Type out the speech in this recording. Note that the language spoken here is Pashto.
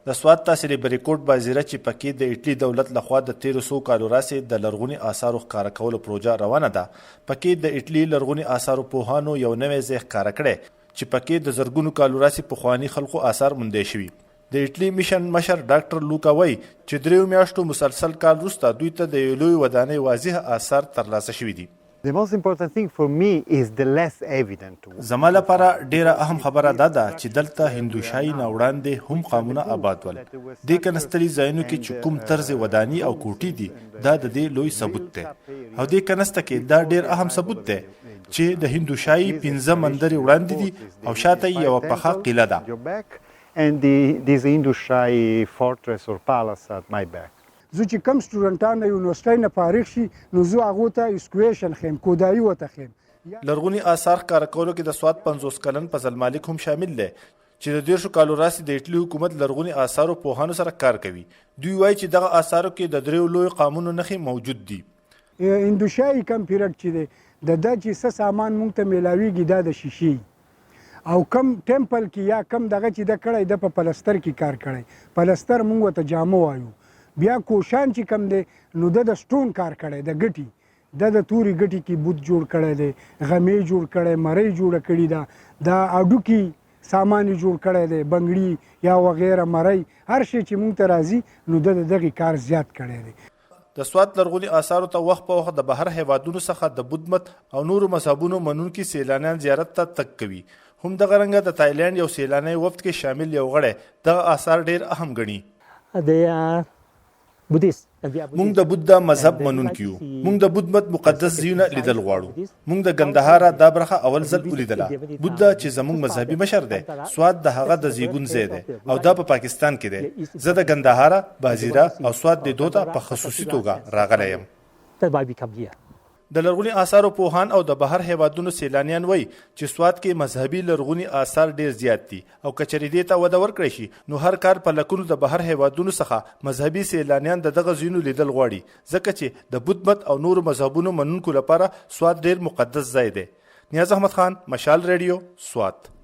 د سوات تحصیلي بریکوټ بازیره چې پکې د ایټلي دولت لخوا د 1300 کالو راسې د لرغوني آثارو ښکاره کولو پروژه روانه ده. پکې د ایټلي لرغوني آثارو پوهانو یو نوی ځای ښکاره کړی چې پکې د زرګونو کالو راسې پخواني خلکو آثار موندای شوي. د ایټلي میشن مشر ډاکټر لوکا وایي چې 3 میاشتو مسلسل کال وروسته دوی ته د یو لوی ودانۍ واضح آثار ترلاسه شوي دي. The most important thing for me is the less evident. زما لپاره ډیره اهم خبره دا ده چې دلته هندوشاهي نه وړاندې هم قومونه آباد ول. دې کنستلي ځایونو کې چې کوم طرز وداني او کوټې دي دا د دې لوی ثبوت دی. او دې کنسته کې دا ډیر اهم ثبوت دی چې د هندوشاهي 15 مندرې وړاندې دي او شاته یوه پخه قلعه ده. And this Hindushai fortress or palace at my back. زه چې کم سټوډنټان د یونیورسټۍ نه فارغ شي نو زه هغو ته اسکویشن خیم کودایي ورته خیم. لرغوني آثار ښکاره کولو کې د سوات 50 کلن فضل مالک هم شامل دی چې د 13 کالو راسې د ایټلي حکومت لرغوني آثارو پوهانو سره کار کوي. دوی وایي چې دغه آثارو کې د 3 لوی قامونو نښې موجود دي. هندوشاهي کم پیرډ چې دی د ده چې څه سامان موږ ته میلاویږي دا د شیشې او کم ټیمپل کې یا کم دغه چې د کړی د په پلستر کې کار کړی. پلستر موږ ورته جامه وایو. بیا کوشان چې کم دی نو د سټون کار کړی د ګټي د توري ګټي کې بوت جوړ کړی دی، غمې جوړ کړی، مرۍ جوړه کړې ده، د اډوکي سامان جوړ کړی دی، بنګړي یا وغیره مرۍ هر شی چې موږ ته راځي نو د دغه کار زیات کړی دی. د سوات لرغوني آثارو ته وخت په وخت د بهر هیوادونو څخه د بودمت او نورو مذهبونو منونکي سیلانیان زیارت ته تګ کوي. هم دغه رنګه د تایلند یو سیلانی وفد کې شامل یو غړی دغه آثار ډیر اهم ګڼي. مونږ د بودا مذهب منونکي یو. مونږ د بودمت مقدس ځایونه لیدل غواړو. مونږ د ګندهارا دا برخه اول ځل ولیدله. بودا چې زموږ مذهبي مشر دی سوات د هغه د زیږون ځای دی او دا په پاکستان کې دی. زه د ګندهارا، بازیره او سوات د دوه ته په خصوصي توګه راغلی یم. د لرغوني آثارو پوهان او د بهر هیوادونو سیلانیان وایي چې سوات کې مذهبي لرغوني آثار ډیر زیات دي او کچرې دې ته وده ورکړی شي نو هر کار په لکونو د بهر هیوادونو څخه مذهبي سیلانیان د دغه ځایونو لیدل غواړي ځکه چې د بودمت او نورو مذهبونو منونکو لپاره سوات ډیر مقدس ځای دی. نیاز احمد خان، مشال ریډیو، سوات.